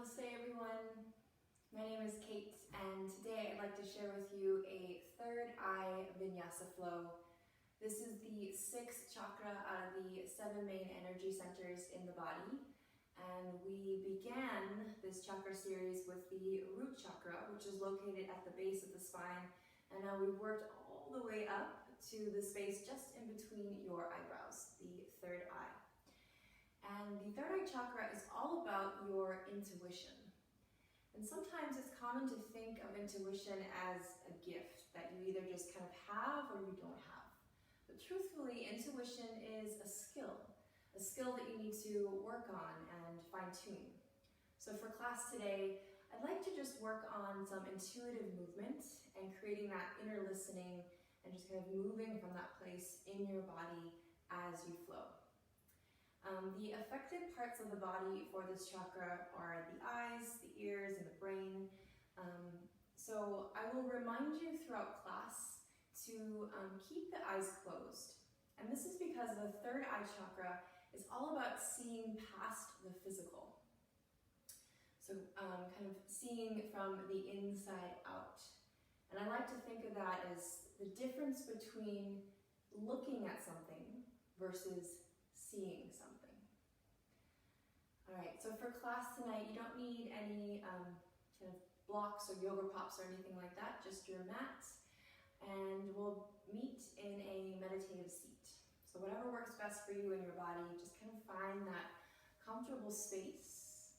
Namaste everyone, my name is Kate and today I'd like to share with you a third eye Vinyasa flow. This is the sixth chakra out of the 7 main energy centers in the body, and we began this chakra series with the root chakra, which is located at the base of the spine, and now we've worked all the way up to the space just in between your eyebrows, the third eye. And the third eye chakra is all about your intuition. And sometimes it's common to think of intuition as a gift that you either just kind of have or you don't have. But truthfully, intuition is a skill that you need to work on and fine-tune. So for class today, I'd like to just work on some intuitive movement and creating that inner listening and just kind of moving from that place in your body as you flow. The affected parts of the body for this chakra are the eyes, the ears, and the brain. So I will remind you throughout class to keep the eyes closed. And this is because the third eye chakra is all about seeing past the physical. So kind of seeing from the inside out. And I like to think of that as the difference between looking at something versus seeing something. All right, so for class tonight, you don't need any kind of blocks or yoga props or anything like that, just your mat. And we'll meet in a meditative seat. So whatever works best for you in your body, just kind of find that comfortable space.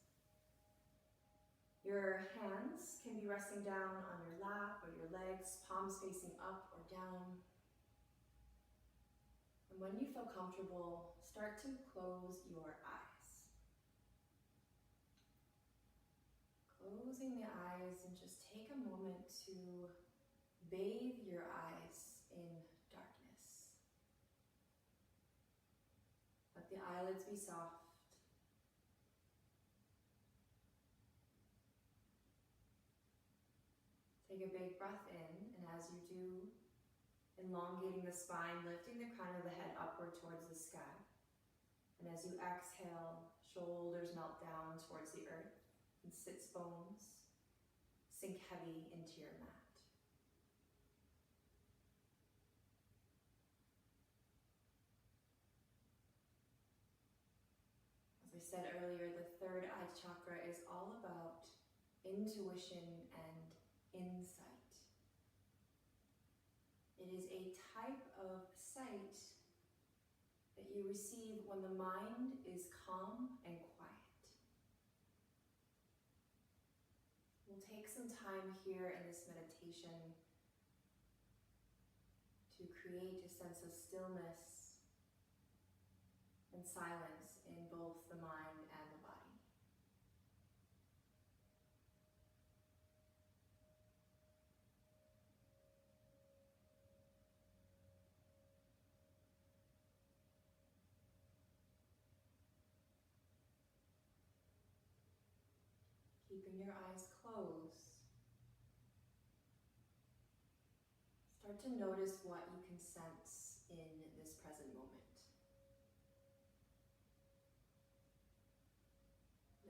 Your hands can be resting down on your lap or your legs, palms facing up or down. And when you feel comfortable, start to close your eyes. Closing the eyes, and just take a moment to bathe your eyes in darkness. Let the eyelids be soft. Take a big breath in, and as you do, elongating the spine, lifting the crown of the head upward towards the sky. And as you exhale, shoulders melt down towards the earth, and sits bones sink heavy into your mat. As I said earlier, the third eye chakra is all about intuition and insight. It is a type of sight that you receive when the mind is calm and quiet. We'll take some time here in this meditation to create a sense of stillness and silence in both the mind and the body. Keeping your eyes closed, start to notice what you can sense in this present moment.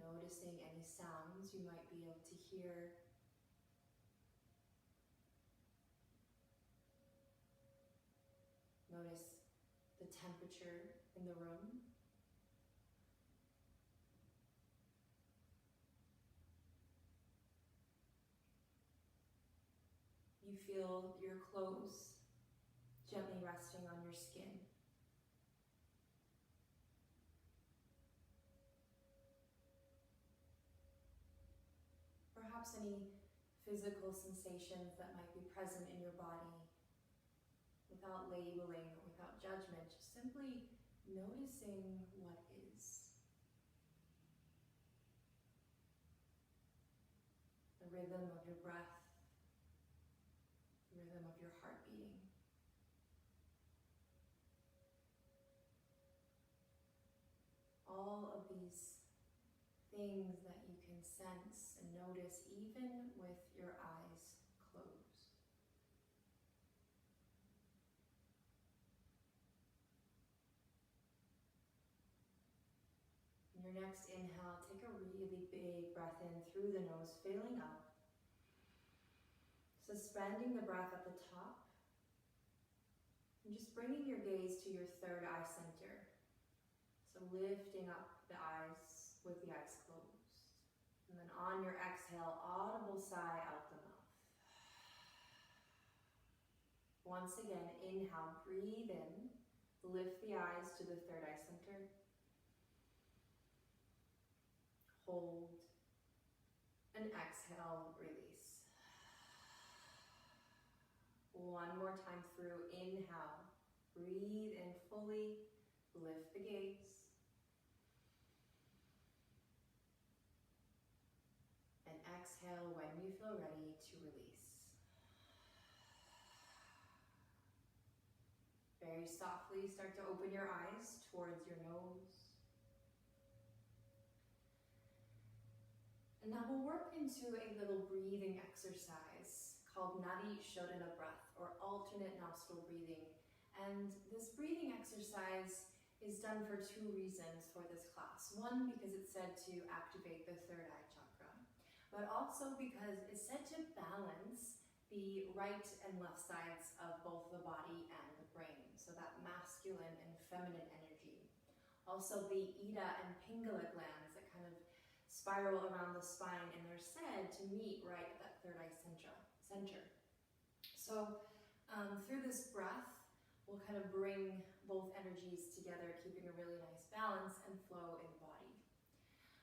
Noticing any sounds you might be able to hear. Notice the temperature in the room. You feel your clothes gently resting on your skin. Perhaps any physical sensations that might be present in your body without labeling or without judgment, just simply noticing what is. The rhythm of your breath, the rhythm of your heart beating. All of these things that you can sense and notice even with your eyes closed. And you're next inhale, take a really big breath in through the nose, filling up. Suspending the breath at the top. And just bringing your gaze to your third eye center. So lifting up the eyes with the eyes closed. And then on your exhale, audible sigh out the mouth. Once again, inhale, breathe in. Lift the eyes to the third eye center. Hold. And exhale, release. One more time through, inhale, breathe in fully, lift the gaze. And exhale when you feel ready to release. Very softly start to open your eyes towards your nose. And now we'll work into a little breathing exercise called Nadi Shodhana breath, or alternate nostril breathing. And this breathing exercise is done for two reasons for this class. One, because it's said to activate the third eye chakra, but also because it's said to balance the right and left sides of both the body and the brain, so that masculine and feminine energy. Also the Ida and Pingala glands that kind of spiral around the spine, and they're said to meet right at that third eye center. So through this breath, we'll kind of bring both energies together, keeping a really nice balance and flow in the body.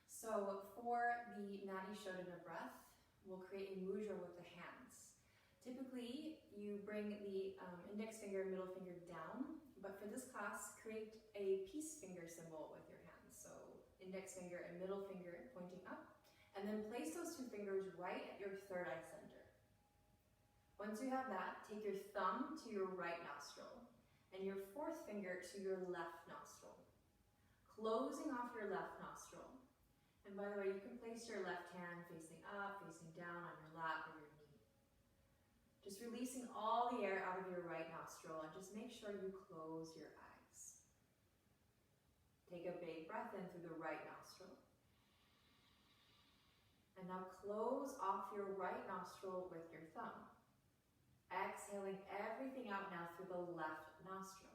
So for the Nadi Shodhana breath, we'll create a mudra with the hands. Typically, you bring the index finger and middle finger down, but for this class, create a peace finger symbol with your hands. So index finger and middle finger pointing up, and then place those two fingers right at your third eye center. Once you have that, take your thumb to your right nostril and your fourth finger to your left nostril, closing off your left nostril. And by the way, you can place your left hand facing up, facing down on your lap or your knee. Just releasing all the air out of your right nostril, and just make sure you close your eyes. Take a big breath in through the right nostril. And now close off your right nostril with your thumb. Exhaling everything out now through the left nostril.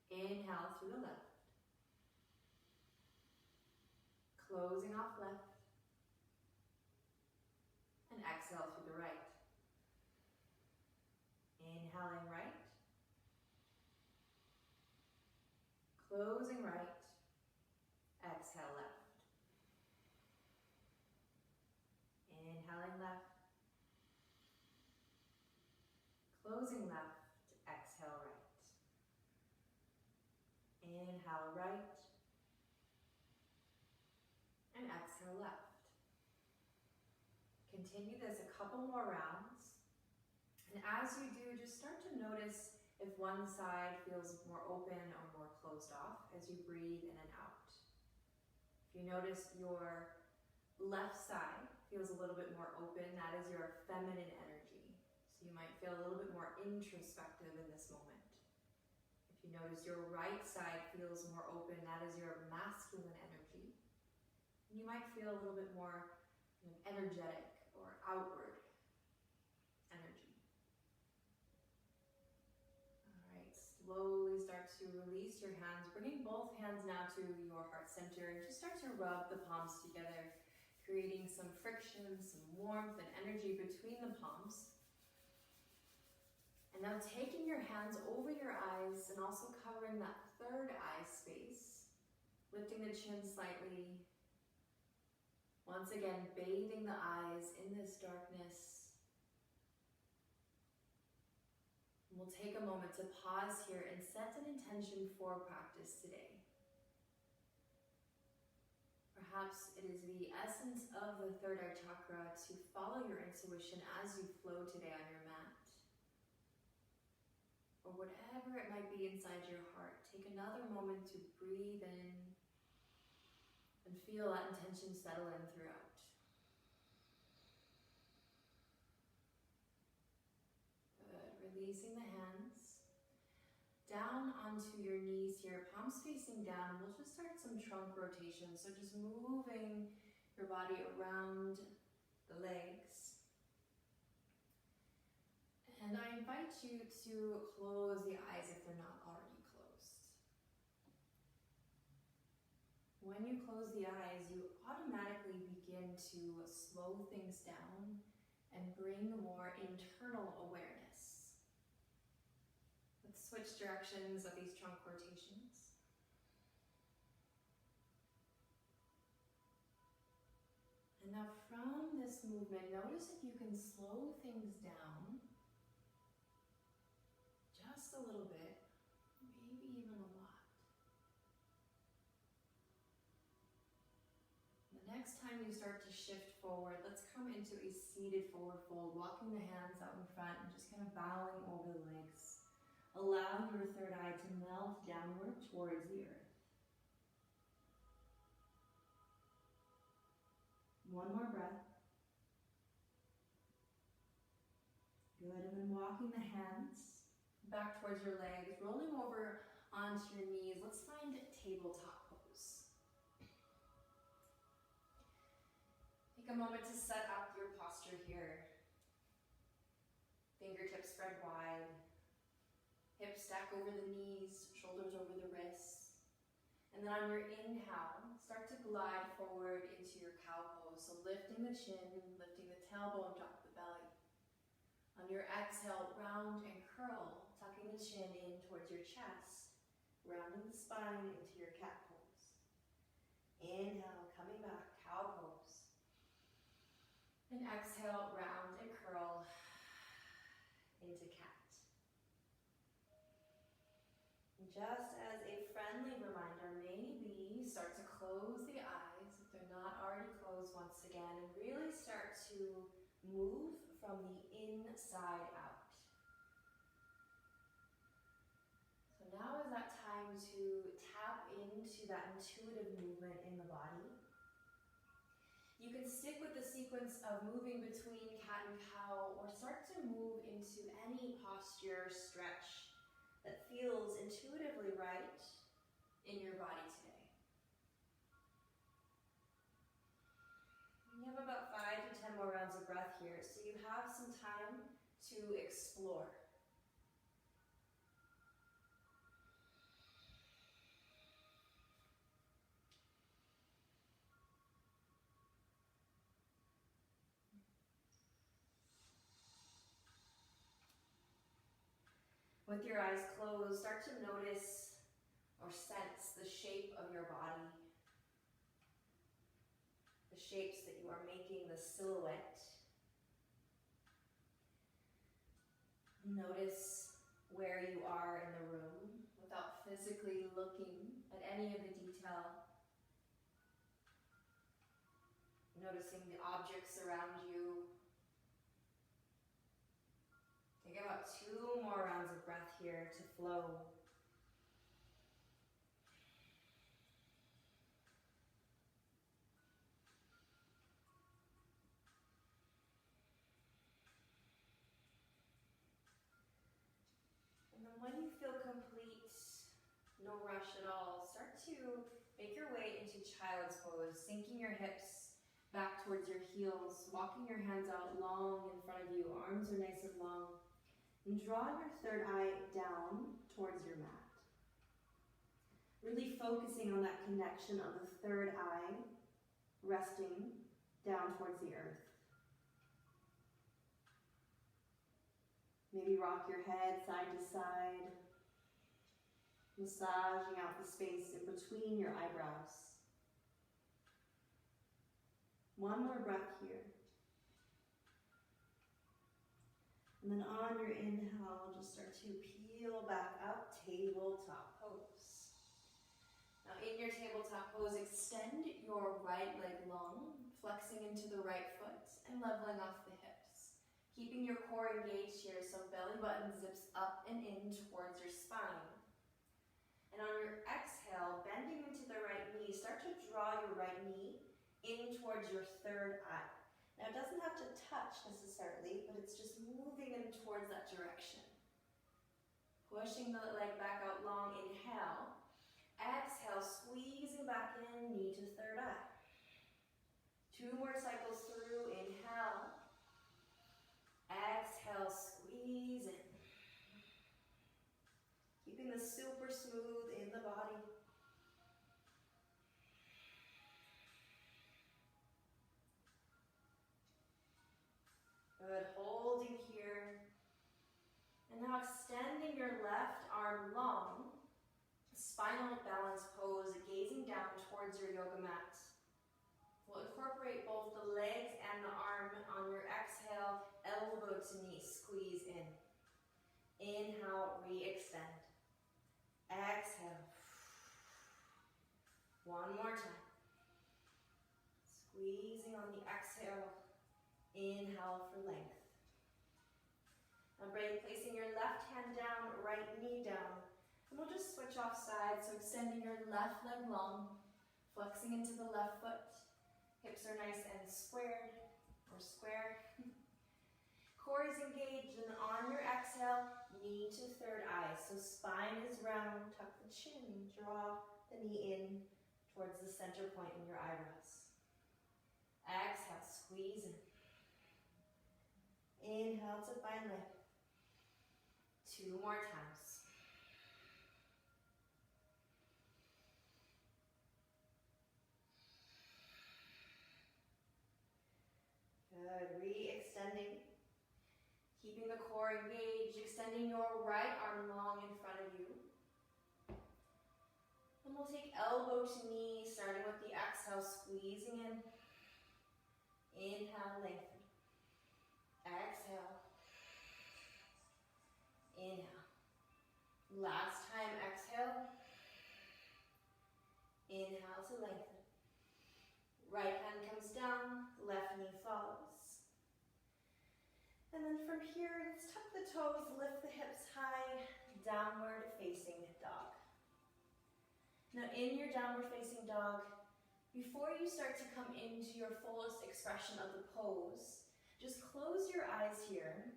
Inhale through the left. Closing off left. And exhale through the right. Inhaling right. Closing right. Exhale left. Inhaling left. Closing left, exhale right. Inhale right. And exhale left. Continue this a couple more rounds. And as you do, just start to notice if one side feels more open or more closed off as you breathe in and out. If you notice your left side feels a little bit more open, that is your feminine energy. So you might feel a little bit more introspective in this moment. If you notice your right side feels more open, that is your masculine energy. And you might feel a little bit more energetic or outward energy. All right, slowly start to release your hands, bringing both hands now to your heart center, and just start to rub the palms together, creating some friction, some warmth and energy between the palms. And now taking your hands over your eyes and also covering that third eye space, lifting the chin slightly. Once again, bathing the eyes in this darkness. And we'll take a moment to pause here and set an intention for practice today. Perhaps it is the essence of the third eye chakra to follow your intuition as you flow today on your mat. Or whatever it might be inside your heart, take another moment to breathe in and feel that intention settle in throughout. Good. Releasing the hands. down onto your knees here, palms facing down. We'll just start some trunk rotation. So just moving your body around the legs. And I invite you to close the eyes if they're not already closed. When you close the eyes, you automatically begin to slow things down and bring more internal awareness. Let's switch directions of these trunk rotations. And now from this movement, notice if you can slow things down just a little bit, maybe even a lot. The next time you start to shift forward, let's come into a seated forward fold, walking the hands out in front and just kind of bowing over the legs. Allow your third eye to melt downward towards the earth. One more breath. Good, and then walking the hands back towards your legs, rolling over onto your knees. Let's find tabletop pose. Take a moment to set up your posture here. Fingertips spread wide. Hips stack over the knees, shoulders over the wrists. And then on your inhale, start to glide forward into your cow pose. So lifting the chin, lifting the tailbone, drop the belly. On your exhale, round and curl, tucking the chin in towards your chest, rounding the spine into your cat pose. Inhale, coming back, cow pose. And exhale, round and curl into cat. Just as a friendly reminder, maybe start to close the eyes if they're not already closed once again, and really start to move from the inside out. So now is that time to tap into that intuitive movement in the body. You can stick with the sequence of moving between cat and cow, or start to move into any posture stretch that feels intuitively right in your body today. You have about 5 to 10 more rounds of breath here, so you have some time to explore. With your eyes closed, start to notice or sense the shape of your body, the shapes that you are making, the silhouette. Notice where you are in the room without physically looking at any of the detail. Noticing the objects around you. Take about 2 more rounds of breath here to flow. And then when you feel complete, no rush at all, start to make your way into child's pose, sinking your hips back towards your heels, walking your hands out long in front of you, arms are nice and long. And draw your third eye down towards your mat. Really focusing on that connection of the third eye resting down towards the earth. Maybe rock your head side to side, massaging out the space in between your eyebrows. One more breath here. And then on your inhale, just start to peel back up, tabletop pose. Now in your tabletop pose, extend your right leg long, flexing into the right foot and leveling off the hips. Keeping your core engaged here, so belly button zips up and in towards your spine. And on your exhale, bending into the right knee, start to draw your right knee in towards your third eye. Now it doesn't have to touch necessarily, but it's just moving in towards that direction. Pushing the leg back out long, inhale. Exhale, squeezing back in, knee to third eye. 2 more cycles through, inhale. Exhale, squeeze in. Keeping this super smooth in the body. Good, holding here. And now extending your left arm long. Spinal balance pose, gazing down towards your yoga mat. We'll incorporate both the legs and the arm on your exhale, elbow to knee, squeeze in. Inhale, re-extend. Exhale. 1 more time. Squeezing on the exhale. Inhale for length. Now placing your left hand down, right knee down. And we'll just switch off sides, so extending your left leg long, flexing into the left foot. Hips are nice and squared, or square. Core is engaged, and on your exhale, knee to third eye. So spine is round, tuck the chin, draw the knee in towards the center point in your eyebrows. Exhale, squeeze in. Inhale to find lift. 2 more times. Good, re-extending. Keeping the core engaged, extending your right arm long in front of you. And we'll take elbow to knee, starting with the exhale, squeezing in. Inhale, lengthen. Exhale. Inhale. Last time, exhale. Inhale to lengthen. Right hand comes down, left knee follows. And then from here, let's tuck the toes, lift the hips high, downward facing dog. Now in your downward facing dog, before you start to come into your fullest expression of the pose, just close your eyes here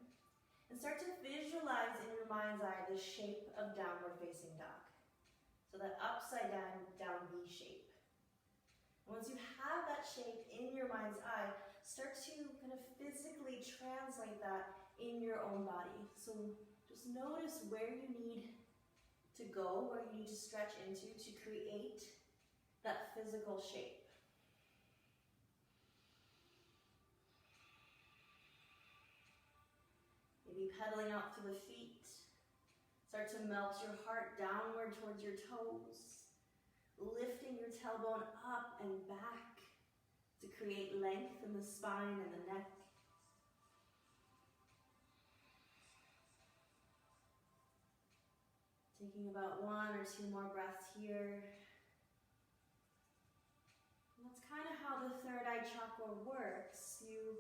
and start to visualize in your mind's eye the shape of downward facing dog. So that upside down V shape. And once you have that shape in your mind's eye, start to kind of physically translate that in your own body. So just notice where you need to go, where you need to stretch into to create that physical shape. Maybe pedaling out through the feet. Start to melt your heart downward towards your toes. Lifting your tailbone up and back to create length in the spine and the neck. Taking about 1 or 2 more breaths here. And that's kind of how the third eye chakra works. You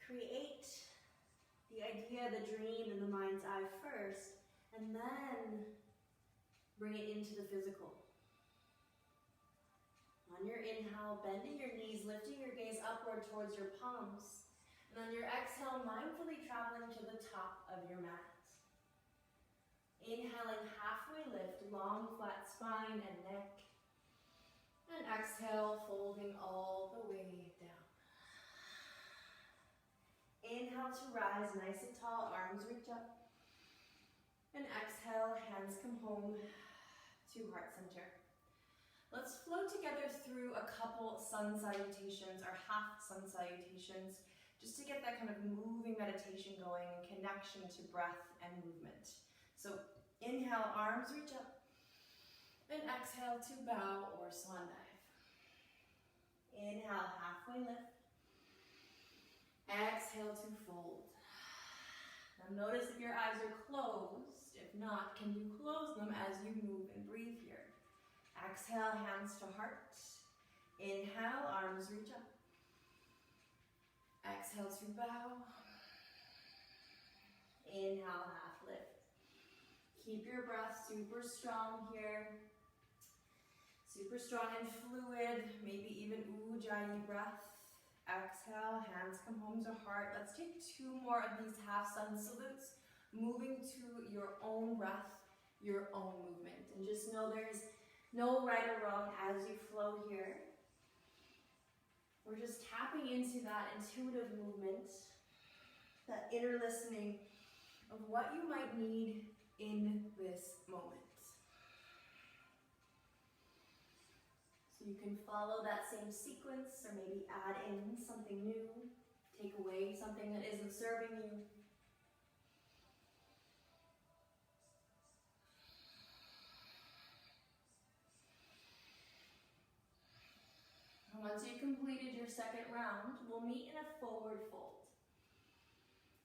create the idea, the dream in the mind's eye first, and then bring it into the physical. On your inhale, bending your knees, lifting your gaze upward towards your palms. And on your exhale, mindfully traveling to the top of your mat. Inhaling, halfway lift, long flat spine and neck. And exhale, folding all the way down. Inhale to rise, nice and tall, arms reach up. And exhale, hands come home to heart center. Let's flow together through a couple sun salutations or half sun salutations, just to get that kind of moving meditation going and connection to breath and movement. So inhale, arms reach up. And exhale to bow or swan dive. Inhale, halfway lift. Exhale to fold. Now notice if your eyes are closed. If not, can you close them as you move and breathe here? Exhale, hands to heart. Inhale, arms reach up. Exhale to bow. Inhale, half lift. Keep your breath super strong here. Super strong and fluid, maybe even ujjayi breath. Exhale, hands come home to heart. Let's take 2 more of these half sun salutes. moving to your own breath, your own movement. And just know there's no right or wrong as you flow here. We're just tapping into that intuitive movement, that inner listening of what you might need in this moment. So you can follow that same sequence or maybe add in something new, take away something that isn't serving you. And once you've completed your second round, we'll meet in a forward fold.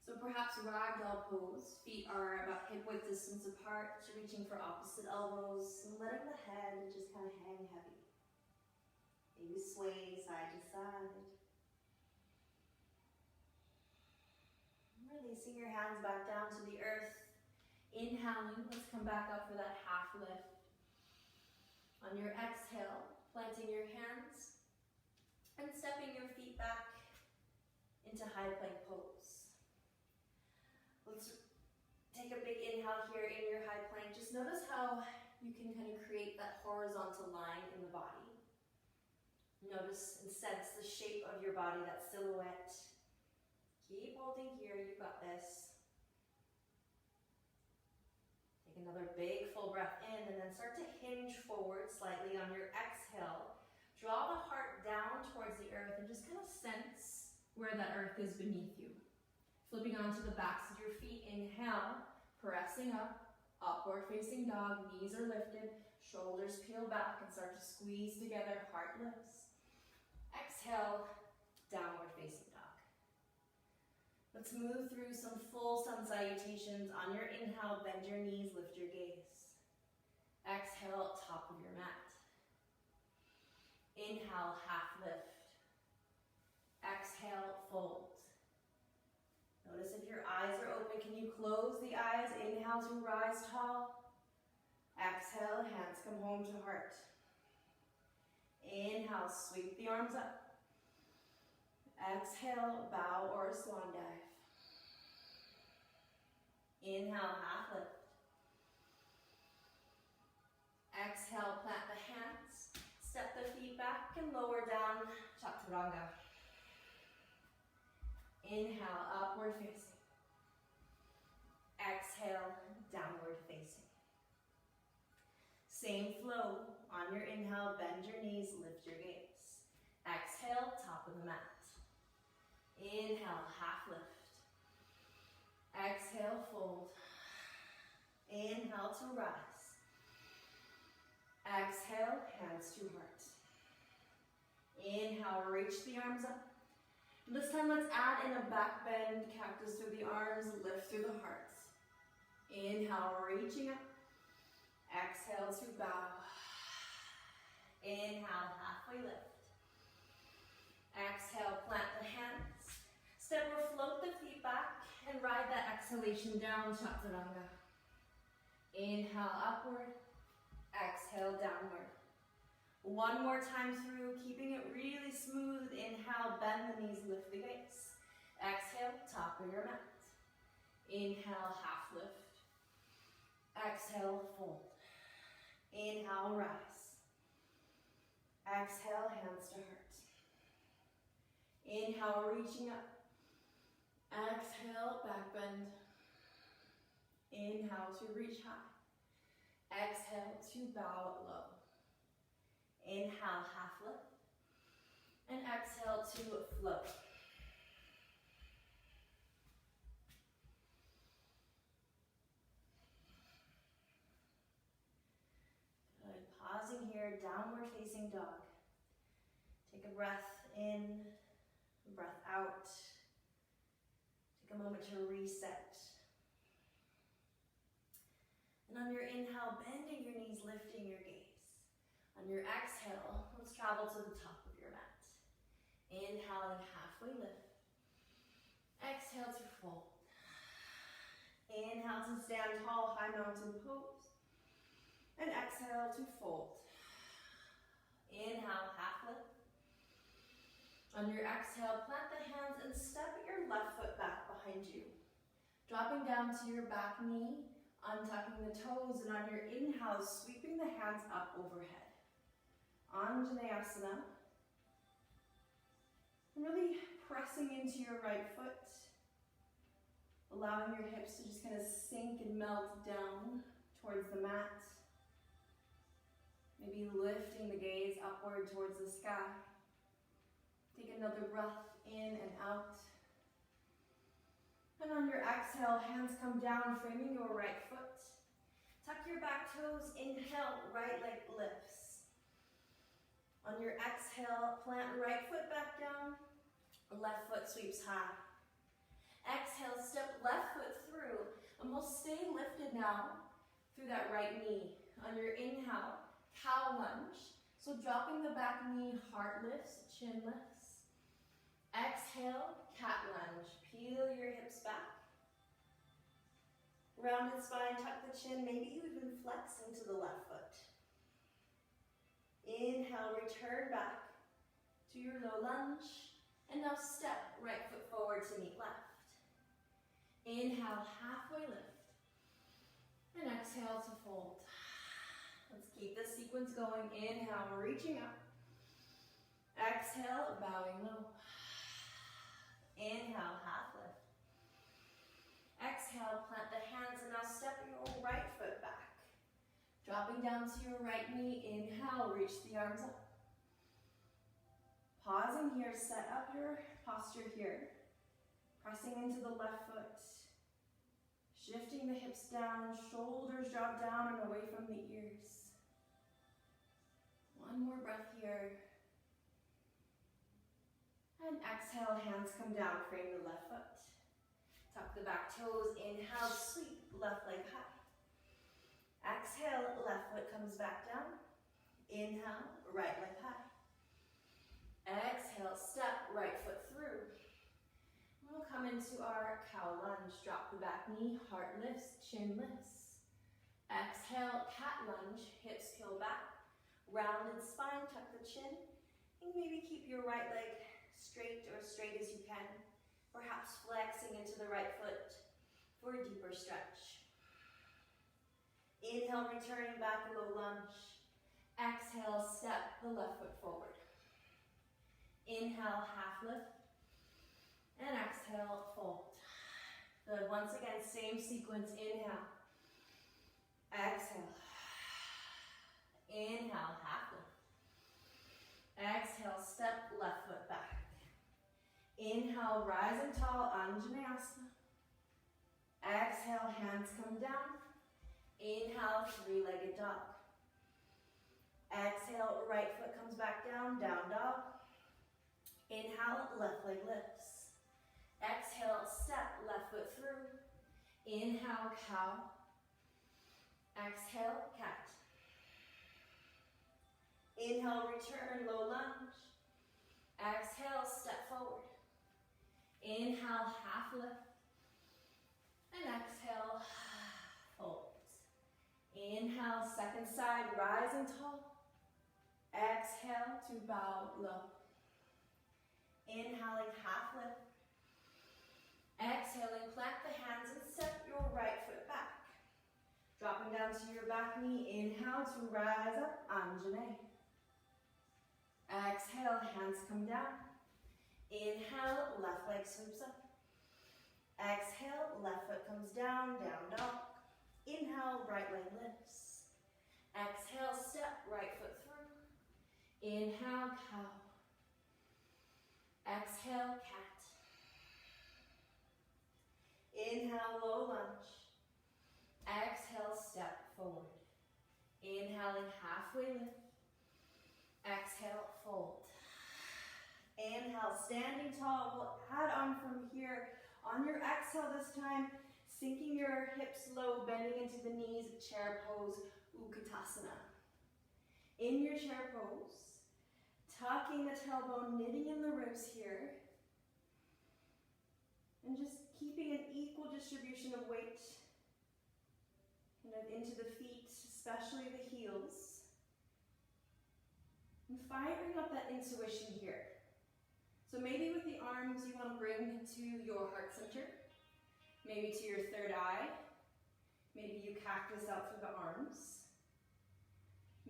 So perhaps ragdoll pose. Feet are about hip width distance apart, reaching for opposite elbows, and letting the head just kind of hang heavy. Maybe sway side to side. Releasing your hands back down to the earth. Inhaling, let's come back up for that half lift. On your exhale, planting your hands and stepping your feet back into high plank pose. Let's take a big inhale here in your high plank. Just notice how you can kind of create that horizontal line in the body. Notice and sense the shape of your body, that silhouette. Keep holding here, you got this. Take another big full breath in and then start to hinge forward slightly on your exhale. Draw the heart down towards the earth and just kind of sense where that earth is beneath you. Flipping onto the backs of your feet, inhale, pressing up, upward facing dog, knees are lifted, shoulders peel back and start to squeeze together, heart lifts. Exhale, downward facing dog. Let's move through some full sun salutations. On your inhale, bend your knees, lift your gaze. Exhale, top of your mat. Inhale, half lift. Exhale, fold. Notice if your eyes are open, can you close the eyes? Inhale to rise tall. Exhale, hands come home to heart. Inhale, sweep the arms up. Exhale, bow or swan dive. Inhale, half lift. Exhale, plant the hands. Step the feet back and lower down, chaturanga. Inhale, upward facing. Exhale, downward facing. Same flow. On your inhale, bend your knees, lift your gaze. Exhale, top of the mat. Inhale, half lift. Exhale, fold. Inhale to rise. Exhale, hands to heart. Inhale, reach the arms up. This time let's add in a back bend, cactus through the arms, lift through the heart. Inhale, reaching up. Exhale to bow. Inhale, halfway lift. Exhale, plant the hands. Step or float the feet back and ride that exhalation down, chaturanga. Inhale, upward. Exhale, downward. One more time through, keeping it really smooth. Inhale, bend the knees, lift the gaze. Exhale, top of your mat. Inhale, half lift. Exhale, fold. Inhale, rise. Exhale, hands to heart. Inhale, reaching up. Exhale, back bend. Inhale to reach high. Exhale to bow low. Inhale, half lift. And exhale to float. Good. Pausing here, downward facing dog. Take a breath in, breath out. Take a moment to reset. And on your inhale, bending your knees, lifting your gaze. On your exhale, let's travel to the top of your mat. Inhaling, halfway lift. Exhale to fold. Inhale to stand tall, high mountain pose. And exhale to fold. Inhale, half lift. On your exhale, plant the hands and step your left foot back behind you. Dropping down to your back knee, untucking the toes, and on your inhale, sweeping the hands up overhead. Anjaneyasana. Really pressing into your right foot, allowing your hips to just kind of sink and melt down towards the mat. Maybe lifting the gaze upward towards the sky. Take another breath in and out. And on your exhale, hands come down, framing your right foot. Tuck your back toes, inhale, right leg lifts. On your exhale, plant right foot back down, left foot sweeps high. Exhale, step left foot through, and we'll stay lifted now through that right knee. On your inhale, cow lunge. So dropping the back knee, heart lifts, chin lifts. Exhale, cat lunge. Peel your hips back. Rounded spine, tuck the chin, maybe you even flex into the left foot. Inhale, return back to your low lunge. And now step right foot forward to meet left. Inhale, halfway lift. And exhale to fold. Let's keep this sequence going. Inhale, reaching up. Exhale, bowing low. Inhale, half lift. Exhale, plant the hands, and now step your right foot back. Dropping down to your right knee. Inhale, reach the arms up. Pausing here, set up your posture here. Pressing into the left foot. Shifting the hips down, shoulders drop down and away from the ears. One more breath here. And exhale, hands come down, frame the left foot. Tuck the back toes, inhale, sweep, left leg high. Exhale, left foot comes back down. Inhale, right leg high. Exhale, step right foot through. We'll come into our cow lunge. Drop the back knee, heart lifts, chin lifts. Exhale, cat lunge, hips peel back. Rounded spine, tuck the chin. And maybe keep your right leg straight or straight as you can. Perhaps flexing into the right foot for a deeper stretch. Inhale, returning back, low lunge. Exhale, step the left foot forward. Inhale, half lift. And exhale, fold. Good. Once again, same sequence. Inhale. Exhale. Inhale, half lift. Exhale, step left foot back. Inhale, rising tall, Anjaneyasana. Exhale, hands come down. Inhale, three-legged dog. Exhale, right foot comes back down, down dog. Inhale, left leg lifts. Exhale, step left foot through. Inhale, cow. Exhale, cat. Inhale, return, low lunge. Exhale, step forward. Inhale, half lift. And exhale, fold. Inhale, second side, rising tall. Exhale to bow low. Inhaling, half lift. Exhaling, plant the hands and step your right foot back. Dropping down to your back knee, inhale to rise up, Anjaney. Exhale, hands come down. Inhale, left leg sweeps up. Exhale, left foot comes down, down dog. Inhale, right leg lifts. Exhale, step right foot through. Inhale, cow. Exhale, cat. Inhale, low lunge. Exhale, step forward. Inhaling, halfway lift. Exhale, fold. Inhale, standing tall. We'll add on from here. On your exhale this time, sinking your hips low, bending into the knees, chair pose, Utkatasana. In your chair pose, tucking the tailbone, knitting in the ribs here, and just keeping an equal distribution of weight kind of into the feet, especially the heels. And firing up that intuition here. So maybe with the arms you want to bring to your heart center. maybe to your third eye. Maybe you cactus out through the arms.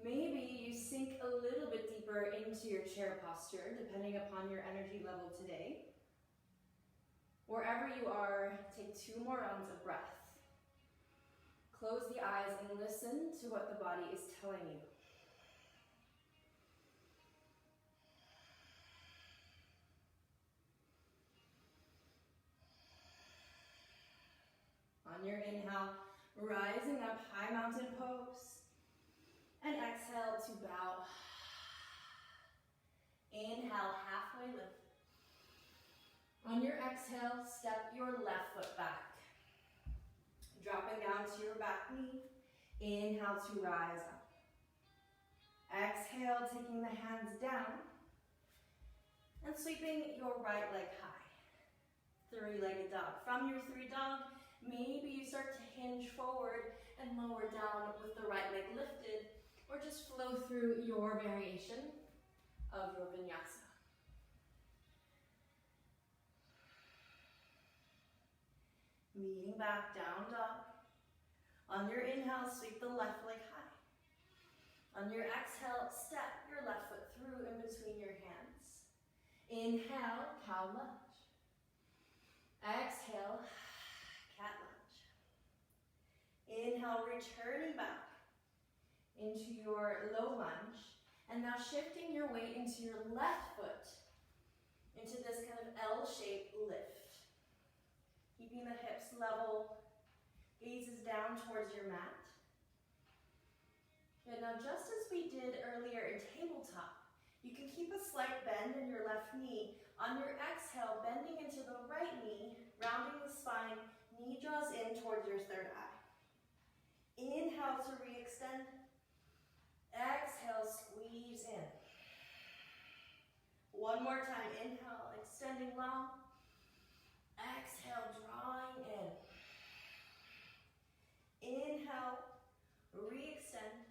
Maybe you sink a little bit deeper into your chair posture, depending upon your energy level today. Wherever you are, take 2 more rounds of breath. Close the eyes and listen to what the body is telling you. On your inhale, rising up, high mountain pose. And exhale to bow. Inhale, halfway lift. On your exhale, step your left foot back. Dropping down to your back knee. Inhale to rise up. Exhale, taking the hands down. And sweeping your right leg high. 3-legged dog. From your 3 dog, maybe you start to hinge forward and lower down with the right leg lifted, or just flow through your variation of your vinyasa. Meeting back, down dog. On your inhale, sweep the left leg high. On your exhale, step your left foot through in between your hands. Inhale, cow lunge. Exhale, cat lunge. Inhale, returning back into your low lunge, and now shifting your weight into your left foot, into this kind of L-shaped lift. Keeping the hips level, gazes down towards your mat. Good, now just as we did earlier in tabletop, you can keep a slight bend in your left knee. On your exhale, bending into the right knee, rounding the spine, knee draws in towards your third eye. Inhale to re-extend. Exhale, squeeze in. One more time, inhale, extending long. Exhale, drawing in. Inhale, re-extend.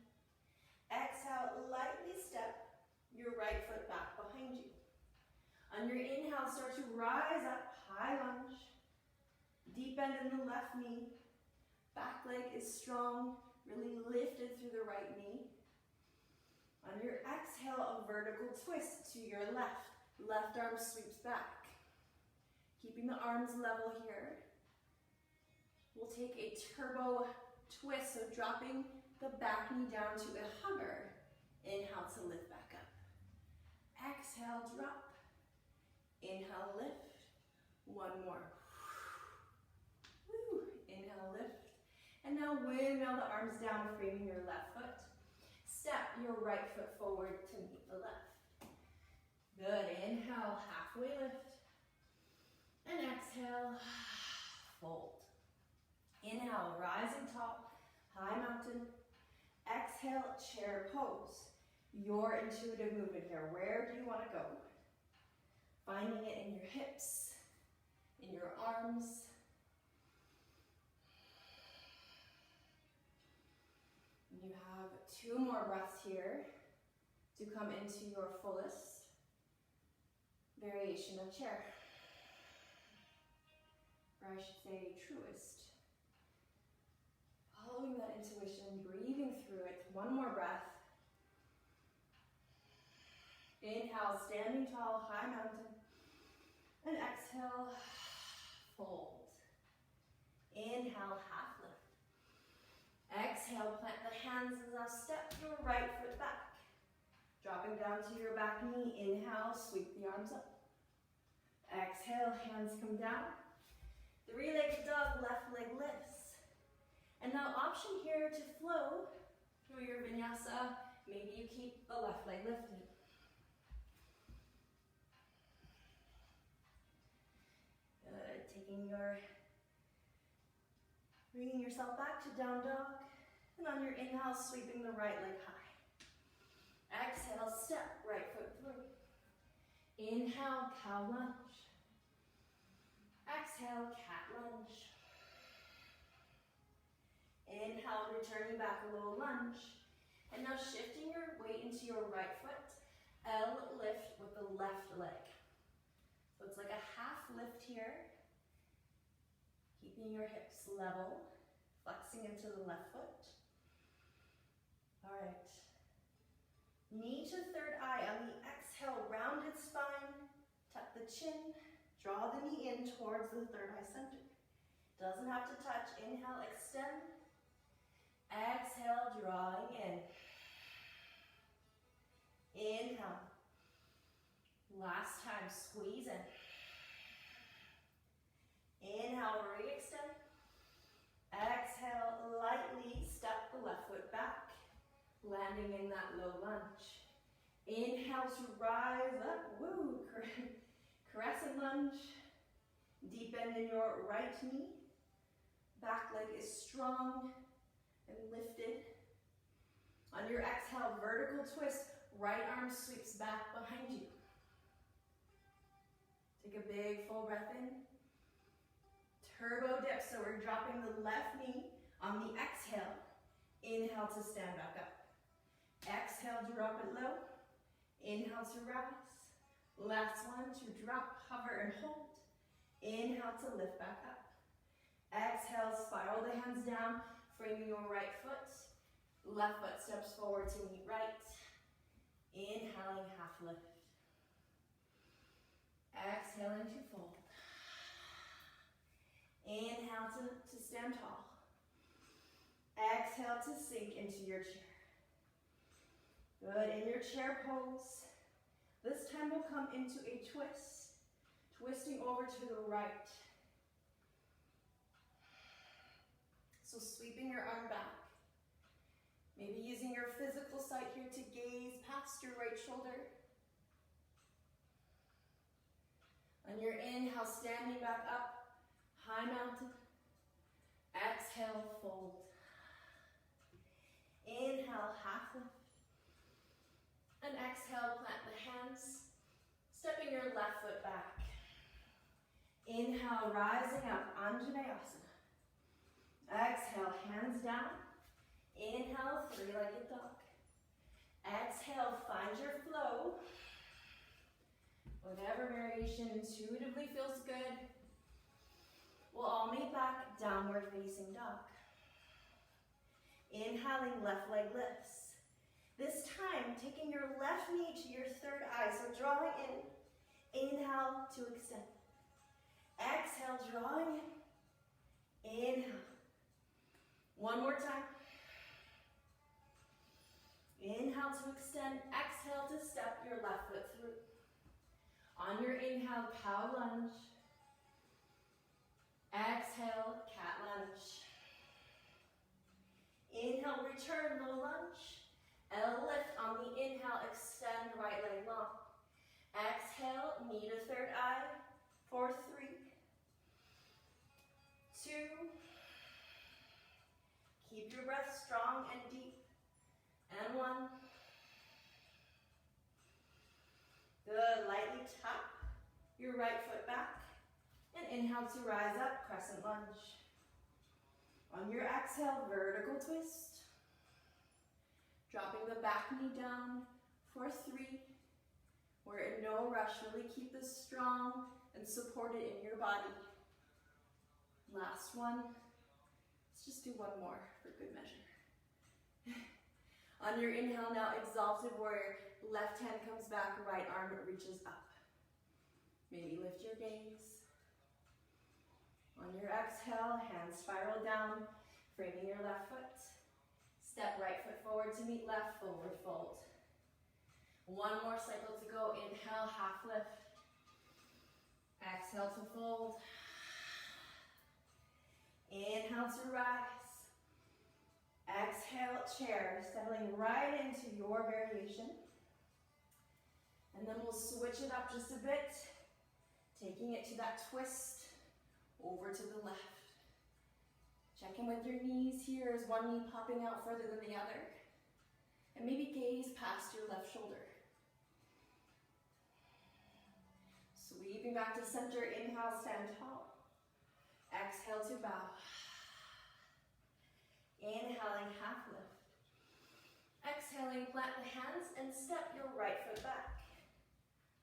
Exhale, lightly step your right foot back behind you. On your inhale, start to rise up, high lunge. Deep bend in the left knee. Back leg is strong, really lifted through the right knee. On your exhale, a vertical twist to your left. Left arm sweeps back. Keeping the arms level here. We'll take a turbo twist, so dropping the back knee down to a hugger. Inhale to lift back up. Exhale, drop. Inhale, lift. One more. Woo. Inhale, lift. And now windmill the arms down, framing your left foot. Step your right foot forward to meet the left. Good, inhale, halfway lift. And exhale, fold. Inhale, rising tall, high mountain. Exhale, chair pose. Your intuitive movement here. Where do you want to go? Finding it in your hips, in your arms. You have 2 more breaths here to come into your fullest variation of chair. Or I should say truest. Following that intuition, breathing through it. 1 more breath. Inhale, standing tall, high mountain. And exhale, fold. Inhale, half lift. Exhale, plant the hands and now step your right foot back. Dropping down to your back knee. Inhale, sweep the arms up. Exhale, hands come down. 3-legged dog, left leg lifts. And now option here to flow through your vinyasa. Maybe you keep the left leg lifted. Good, bringing yourself back to down dog. And on your inhale, sweeping the right leg high. Exhale, step right foot through. Inhale, cow lunge. Exhale, cat lunge. Inhale, returning back a little lunge. And now shifting your weight into your right foot. L lift with the left leg. So it's like a half lift here. Keeping your hips level, flexing into the left foot. All right. Knee to third eye. On the exhale, rounded spine, tuck the chin, draw the knee in towards the third eye center. Doesn't have to touch. Inhale, extend. Exhale, drawing in. Inhale. Last time, squeeze in. Inhale, re-extend. Exhale, lightly step the left foot back, landing in that low lunge. Inhale to rise up, woo, crescent lunge. Deep bend in your right knee. Back leg is strong and lifted. On your exhale, vertical twist, right arm sweeps back behind you. Take a big full breath in. Turbo dip, so we're dropping the left knee on the exhale. Inhale to stand back up. Exhale, drop it low. Inhale to rise. Last one to drop, hover and hold. Inhale to lift back up. Exhale, spiral the hands down, framing your right foot. Left foot steps forward to meet right. Inhaling, half lift. Exhaling to fold. Inhale to stand tall. Exhale to sink into your chair. Good, in your chair pose. This time we'll come into a twist. Twisting over to the right. So sweeping your arm back. Maybe using your physical sight here to gaze past your right shoulder. On your inhale, standing back up, high mountain. Exhale, fold. Inhale, half lift. And exhale, plant the hands, stepping your left foot back. Inhale, rising up, Anjaneyasana. Exhale, hands down. Inhale, three-legged dog. Exhale, find your flow. Whatever variation intuitively feels good. We'll all meet back, downward facing dog. Inhaling, left leg lifts. This time, taking your left knee to your third eye, so drawing in. Inhale to extend. Exhale, drawing in. Inhale. One more time. Inhale to extend. Exhale to step your left foot through. On your inhale, cow lunge. Exhale, cat lunge. Inhale, return, low lunge. L lift on the inhale, extend right leg long. Exhale, knee to third eye for 3, 2. Keep your breath strong and deep. And 1. Good, lightly tap your right foot back. And inhale to rise up, crescent lunge. On your exhale, vertical twist. Dropping the back knee down for 3. We're in no rush. Really keep this strong and supported in your body. Last one. Let's just do one more for good measure. On your inhale now, exalted warrior. Left hand comes back, right arm reaches up. Maybe lift your gaze. On your exhale, hands spiral down, framing your left foot. Step right foot forward to meet left, forward fold. One more cycle to go. Inhale, half lift. Exhale to fold. Inhale to rise. Exhale, chair, settling right into your variation. And then we'll switch it up just a bit, taking it to that twist over to the left. Check in with your knees here. Is one knee popping out further than the other? And maybe gaze past your left shoulder. Sweeping back to center. Inhale, stand tall. Exhale to bow. Inhaling, half lift. Exhaling, plant the hands and step your right foot back.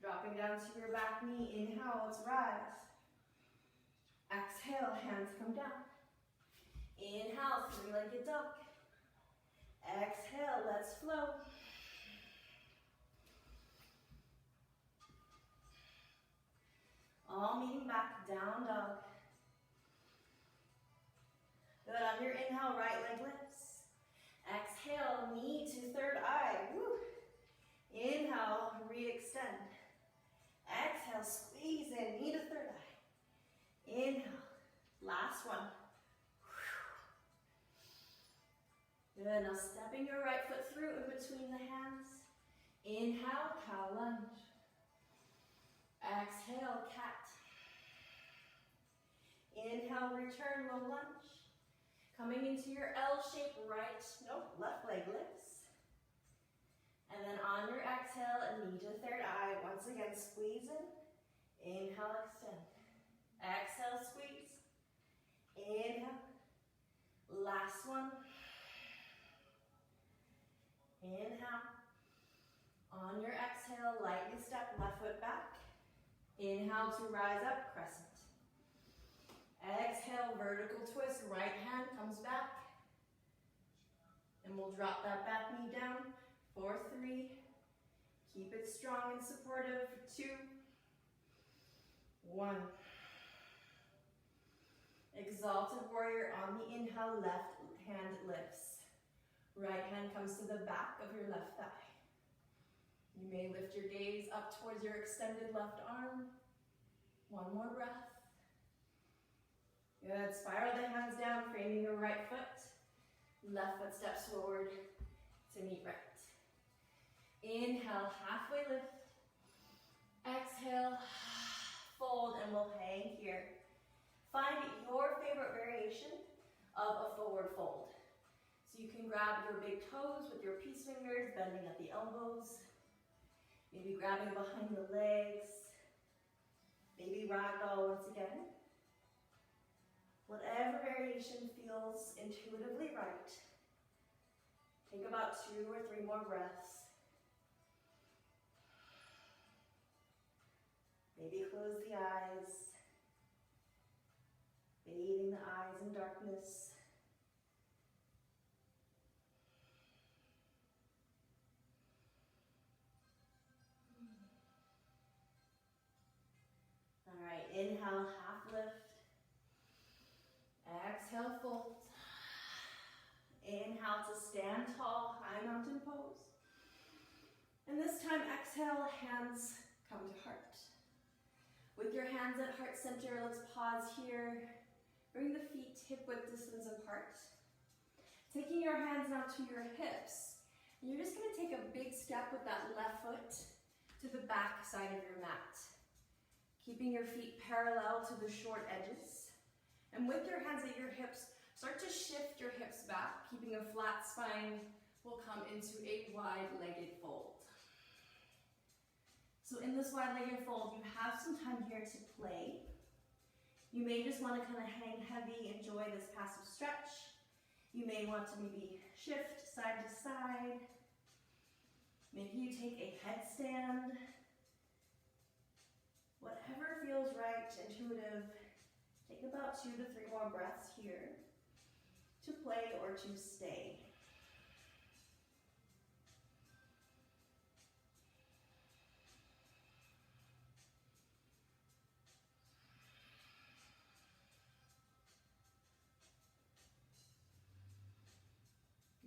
Dropping down to your back knee. Inhale to rise. Exhale. Exhale, hands come down. Inhale, three-legged dog. Exhale, let's flow. All meeting back, down dog. Good, on your inhale, right leg lifts. Exhale, knee to third eye. Woo. Inhale, re-extend. Exhale, squeeze in, knee to third eye. Inhale, last one. Good, now stepping your right foot through in between the hands. Inhale, cow lunge. Exhale, cat. Inhale, return, low lunge. Coming into your L-shape, left leg lifts. And then on your exhale, knee to third eye. Once again, squeeze in. Inhale, extend. Exhale, squeeze. Inhale. Last one. Inhale. On your exhale, lightly step left foot back. Inhale to rise up, crescent. Exhale, vertical twist, right hand comes back. And we'll drop that back knee down for 3. Keep it strong and supportive for 2, 1. Exalted warrior on the inhale, left hand lifts. Right hand comes to the back of your left thigh. You may lift your gaze up towards your extended left arm. 1 more breath. Good, spiral the hands down, framing your right foot. Left foot steps forward to meet right. Inhale, halfway lift. Exhale, fold, and we'll hang here. Find your favorite variation of a forward fold. So you can grab your big toes with your peace fingers, bending at the elbows. Maybe grabbing behind the legs. Maybe ragdoll once again. Whatever variation feels intuitively right. Take about 2 or 3 more breaths. Maybe close the eyes. Bathing the eyes in darkness. All right, inhale, half lift. Exhale, fold. Inhale to stand tall, high mountain pose. And this time, exhale, hands come to heart. With your hands at heart center, let's pause here. Bring the feet hip-width distance apart. Taking your hands now to your hips. And you're just gonna take a big step with that left foot to the back side of your mat. Keeping your feet parallel to the short edges. And with your hands at your hips, start to shift your hips back. Keeping a flat spine, will come into a wide-legged fold. So in this wide-legged fold, you have some time here to play. You may just want to kind of hang heavy, enjoy this passive stretch. You may want to maybe shift side to side. Maybe you take a headstand. Whatever feels right, intuitive. Take about 2 to 3 more breaths here to play or to stay.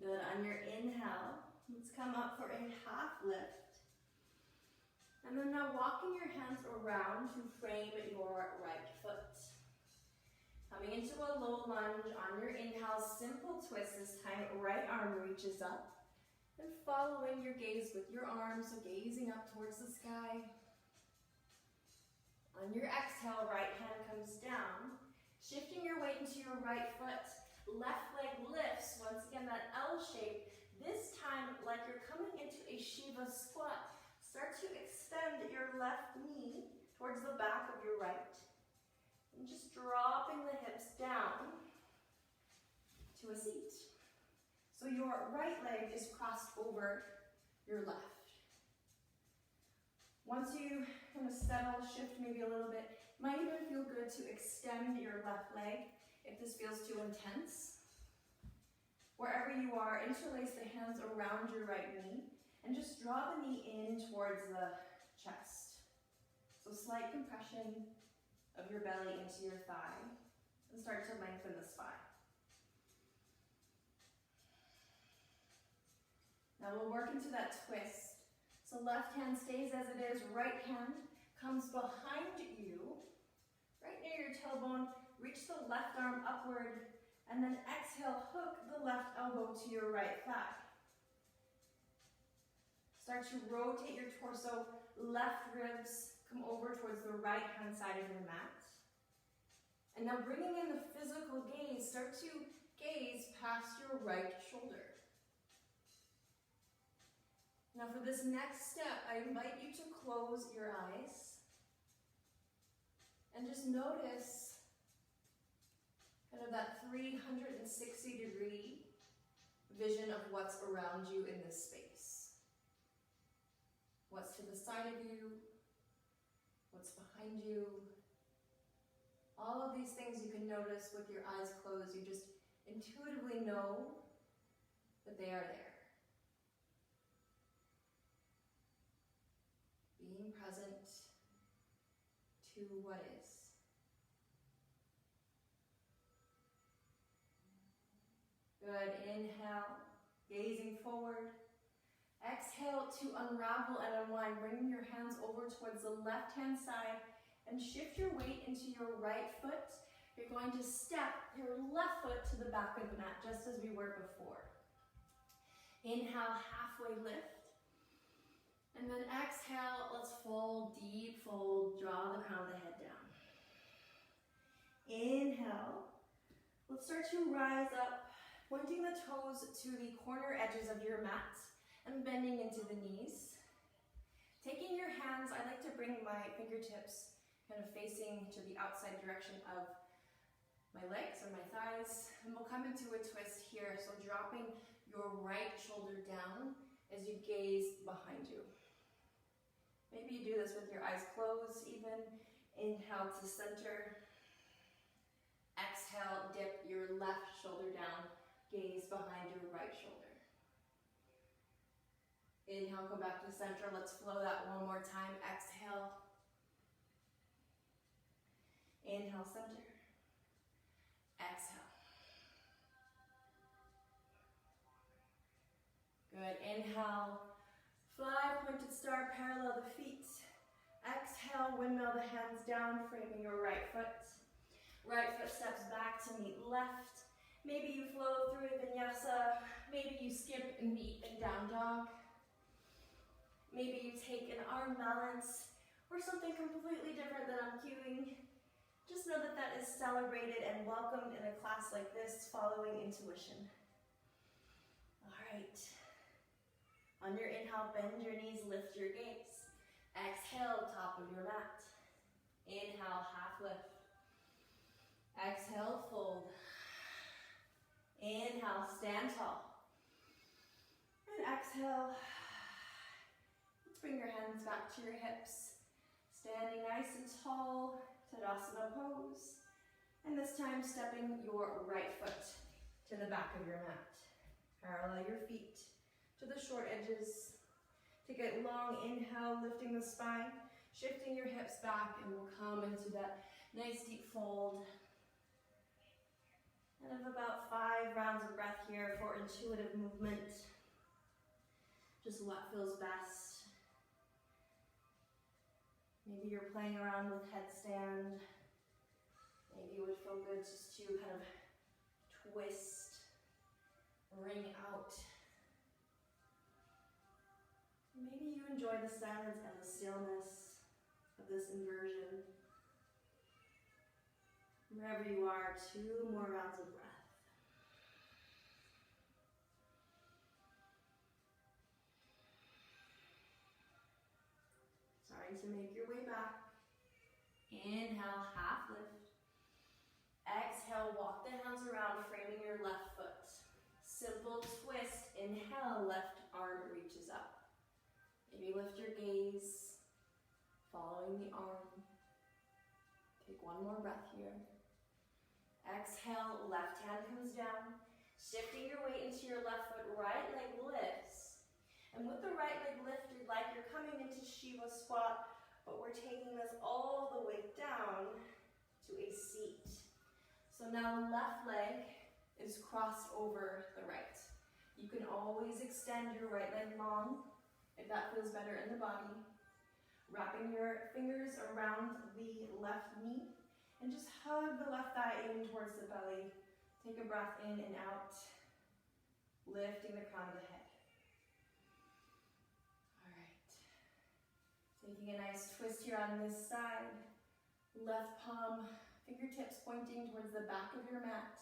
Good, on your inhale, let's come up for a half lift. And then now walking your hands around to frame your right foot. Coming into a low lunge on your inhale, simple twist this time, right arm reaches up. And following your gaze with your arms, so gazing up towards the sky. On your exhale, right hand comes down. Shifting your weight into your right foot, left leg lifts, once again that L shape. This time, like you're coming into a Shiva squat, start to extend your left knee towards the back of your right. And just dropping the hips down to a seat. So your right leg is crossed over your left. Once you kind of settle, shift maybe a little bit. Might even feel good to extend your left leg if this feels too intense. Wherever you are, interlace the hands around your right knee and just draw the knee in towards the chest. So slight compression of your belly into your thigh and start to lengthen the spine. Now we'll work into that twist. So left hand stays as it is, right hand comes behind you, right near your tailbone, reach the left arm upward, and then exhale, hook the left elbow to your right thigh. Start to rotate your torso, left ribs come over towards the right hand side of your mat. And now bringing in the physical gaze, start to gaze past your right shoulder. Now for this next step, I invite you to close your eyes and just notice kind of that 360-degree vision of what's around you in this space. What's to the side of you, what's behind you. All of these things you can notice with your eyes closed. You just intuitively know that they are there. Being present to what is. Good, inhale, gazing forward. Exhale to unravel and unwind, bringing your hands over towards the left-hand side and shift your weight into your right foot. You're going to step your left foot to the back of the mat, just as we were before. Inhale, halfway lift. And then exhale, let's fold, deep fold, draw the crown of the head down. Inhale, let's start to rise up, pointing the toes to the corner edges of your mat and bending into the knees. Taking your hands, I like to bring my fingertips kind of facing to the outside direction of my legs or my thighs. And we'll come into a twist here. So dropping your right shoulder down as you gaze behind you. Maybe you do this with your eyes closed even. Inhale to center. Exhale, dip your left shoulder down. Gaze behind your right shoulder. Inhale, come back to center. Let's flow that one more time. Exhale. Inhale, center. Exhale. Good. Inhale. Fly, pointed star, parallel the feet. Exhale, windmill the hands down, framing your right foot. Right foot steps back to meet left. Maybe you flow through a vinyasa. Maybe you skip and meet in down dog. Maybe you take an arm balance or something completely different that I'm cueing. Just know that that is celebrated and welcomed in a class like this, following intuition. All right. On your inhale, bend your knees, lift your gaze. Exhale, top of your mat. Inhale, half lift. Exhale, fold. Inhale, stand tall. And exhale. Let's bring your hands back to your hips. Standing nice and tall, Tadasana pose. And this time, stepping your right foot to the back of your mat. Parallel your feet to the short edges. Take a long inhale, lifting the spine, shifting your hips back, and we'll come into that nice deep fold. And of about 5 rounds of breath here for intuitive movement. Just what feels best. Maybe you're playing around with headstand. Maybe it would feel good just to kind of twist, ring out. Maybe you enjoy the silence and the stillness of this inversion. Wherever you are, 2 more rounds of breath. Starting to make your way back. Inhale, half lift. Exhale, walk the hands around, framing your left foot. Simple twist. Inhale, left arm reaches up. Maybe lift your gaze, following arm. Take one more breath here. Exhale, left hand comes down. Shifting your weight into your left foot, right leg lifts. And with the right leg lifted, like you're coming into Shiva squat, but we're taking this all the way down to a seat. So now left leg is crossed over the right. You can always extend your right leg long if that feels better in the body. Wrapping your fingers around the left knee and just hug the left thigh in towards the belly. Take a breath in and out, lifting the crown of the head. All right. Taking a nice twist here on this side. Left palm, fingertips pointing towards the back of your mat.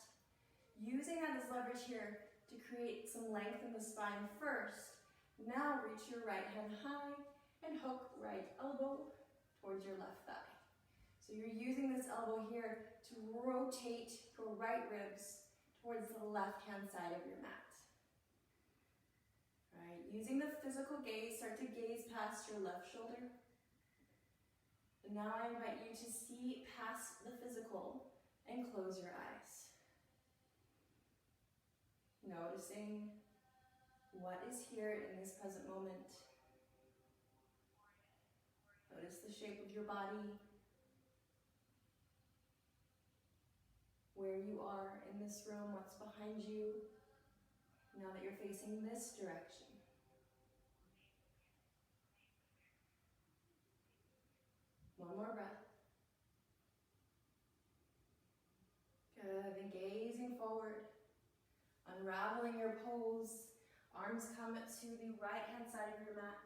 Using that as leverage here to create some length in the spine first. Now reach your right hand high and hook right elbow towards your left thigh. So you're using this elbow here to rotate your right ribs towards the left-hand side of your mat. All right, using the physical gaze, start to gaze past your left shoulder. And now I invite you to see past the physical and close your eyes. Noticing what is here in this present moment. Notice the shape of your body, where you are in this room, what's behind you, now that you're facing this direction. One more breath. Good, then gazing forward, unraveling your pose, arms come to the right-hand side of your mat.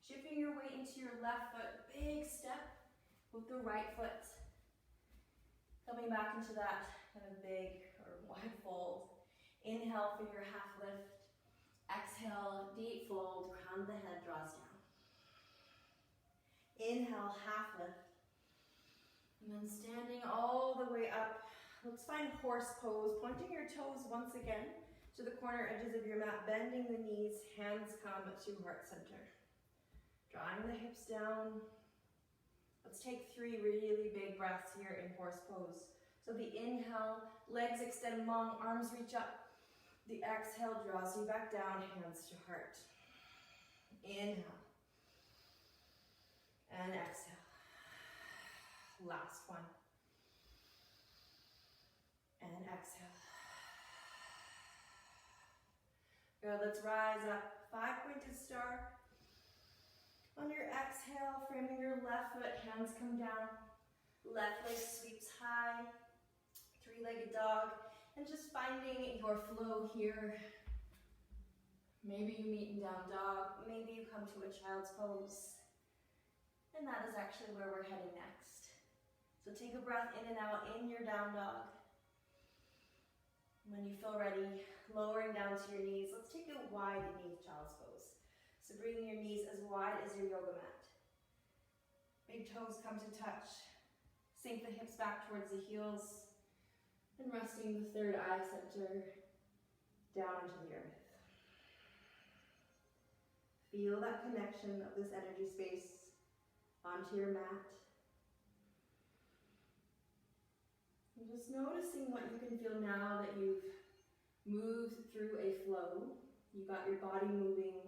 Shifting your weight into your left foot, big step with the right foot. Coming back into that kind of big or wide fold. Inhale for your half lift. Exhale, deep fold, crown of the head draws down. Inhale, half lift. And then standing all the way up. Let's find horse pose. Pointing your toes once again to the corner edges of your mat, bending the knees, hands come to heart center. Drawing the hips down. Let's take 3 really big breaths here in horse pose. So the inhale, legs extend long, arms reach up. The exhale draws you back down, hands to heart. Inhale. And exhale. Last one. And exhale. Good, let's rise up. 5-pointed star. On your exhale, framing your left foot, hands come down. Left leg sweeps high. 3-legged dog. And just finding your flow here. Maybe you meet in down dog. Maybe you come to a child's pose. And that is actually where we're heading next. So take a breath in and out in your down dog. When you feel ready, lowering down to your knees. Let's take a wide knee child's pose. So bringing your knees as wide as your yoga mat. Big toes come to touch. Sink the hips back towards the heels. And resting the third eye center down into the earth. Feel that connection of this energy space onto your mat. And just noticing what you can feel now that you've moved through a flow. You got your body moving.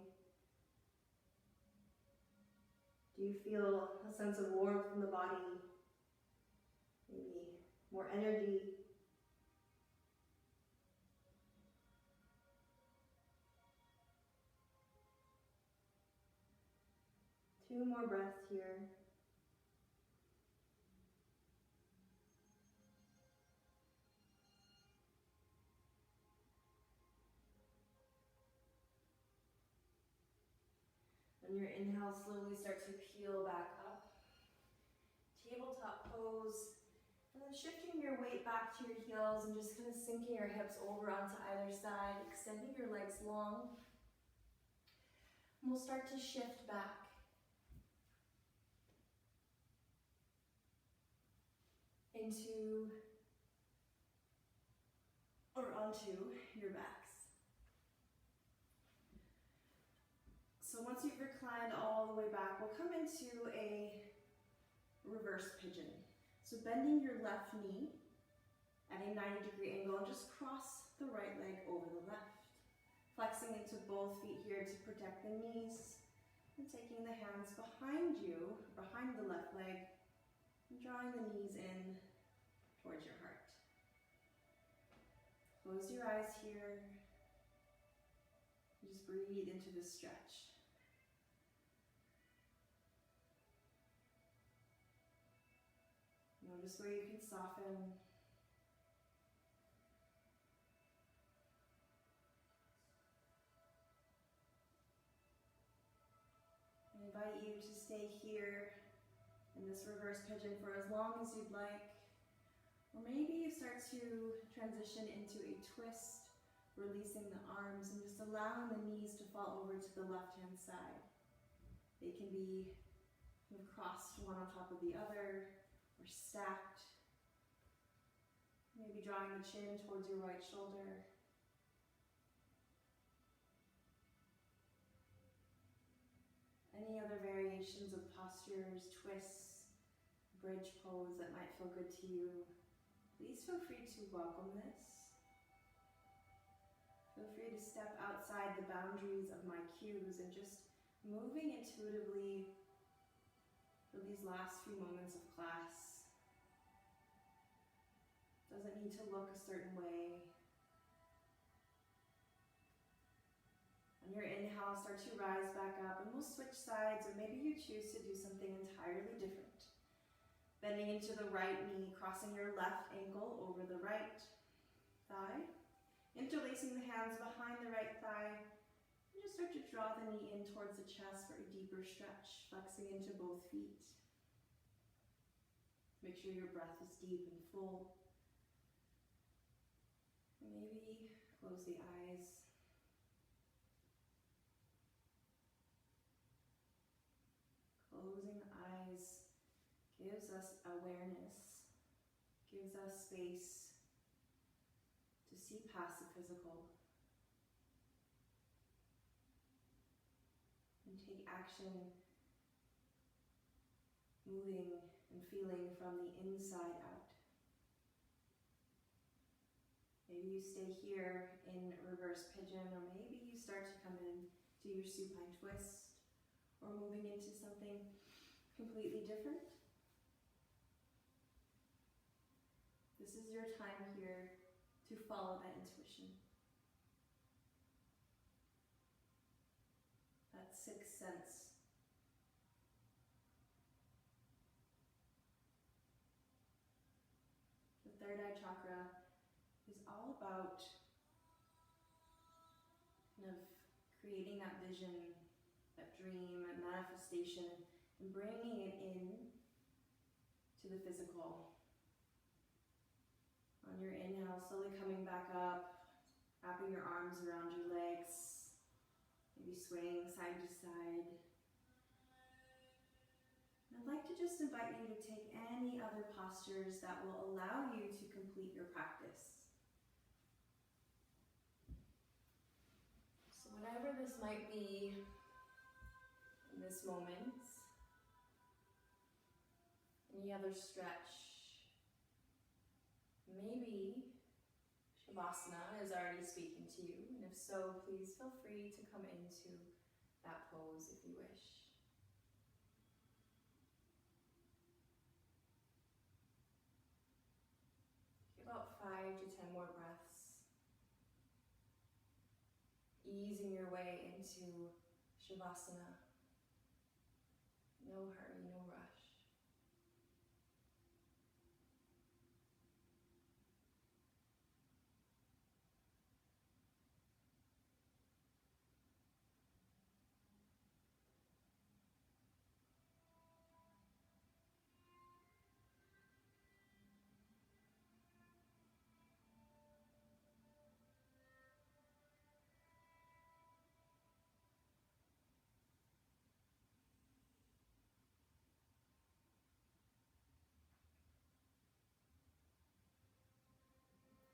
Do you feel a sense of warmth from the body? Maybe more energy? Two more breaths here. On your inhale, slowly start to peel back up. Tabletop pose. And then shifting your weight back to your heels and just kind of sinking your hips over onto either side, extending your legs long. And we'll start to shift back. Into or onto your backs. So once you've reclined all the way back, we'll come into a So bending your left knee at a 90-degree angle and just cross the right leg over the left. Flexing into both feet here to protect the knees and taking the hands behind you, behind the left leg, and drawing the knees in towards your heart. Close your eyes here. Just breathe into this stretch. Notice where you can soften. I invite you to stay here in this reverse pigeon for as long as you'd like. Or maybe you start to transition into a twist, releasing the arms and just allowing the knees to fall over to the left-hand side. They can be kind of crossed one on top of the other or stacked. Maybe drawing the chin towards your right shoulder. Any other variations of postures, twists, bridge pose that might feel good to you, please feel free to welcome this. Feel free to step outside the boundaries of my cues and just moving intuitively for these last few moments of class. Doesn't need to look a certain way. On your inhale, start to rise back up and we'll switch sides, or maybe you choose to do something entirely different. Bending into the right knee, crossing your left ankle over the right thigh. Interlacing the hands behind the right thigh. And just start to draw the knee in towards the chest for a deeper stretch, flexing into both feet. Make sure your breath is deep and full. And maybe close the eyes. Closing the eyes gives us awareness, gives us space to see past the physical and take action, moving and feeling from the inside out. Maybe you stay here in reverse pigeon, or maybe you start to come in to your supine twist, or moving into something completely different. This is your time here to follow that intuition. That sixth sense. The third eye chakra is all about kind of creating that vision, that dream, that manifestation, and bringing it in to the physical. On your inhale, slowly coming back up, wrapping your arms around your legs, maybe swaying side to side. And I'd like to just invite you to take any other postures that will allow you to complete your practice. So whatever this might be in this moment, any other stretch, maybe Shavasana is already speaking to you, and if so, please feel free to come into that pose if you wish. About 5 to 10 more breaths. Easing your way into Shavasana. No hurry, no rush.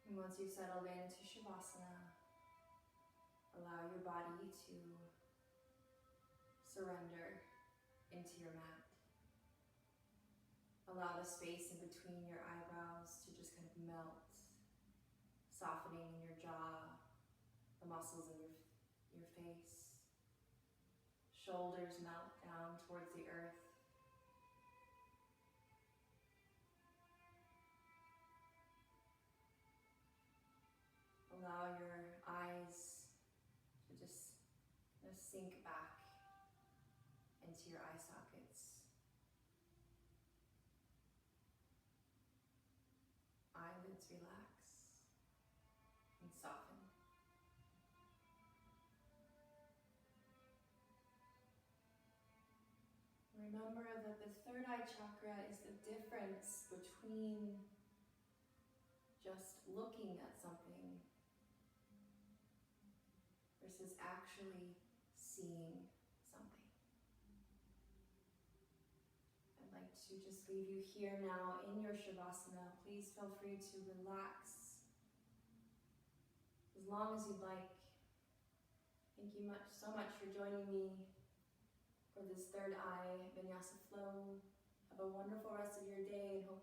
And once you've settled into Shavasana, allow your body to surrender into your mat. Allow the space in between your eyebrows to just kind of melt, softening in your jaw, the muscles in your face. Shoulders melt down towards the earth. Allow your eyes to just sink back into your eye sockets. Eyelids relax and soften. Remember that the third eye chakra is the difference between just looking at something versus actually seeing something. I'd like to just leave you here now in your Shavasana. Please feel free to relax as long as you'd like. Thank you so much for joining me for this third eye Vinyasa flow. Have a wonderful rest of your day and hope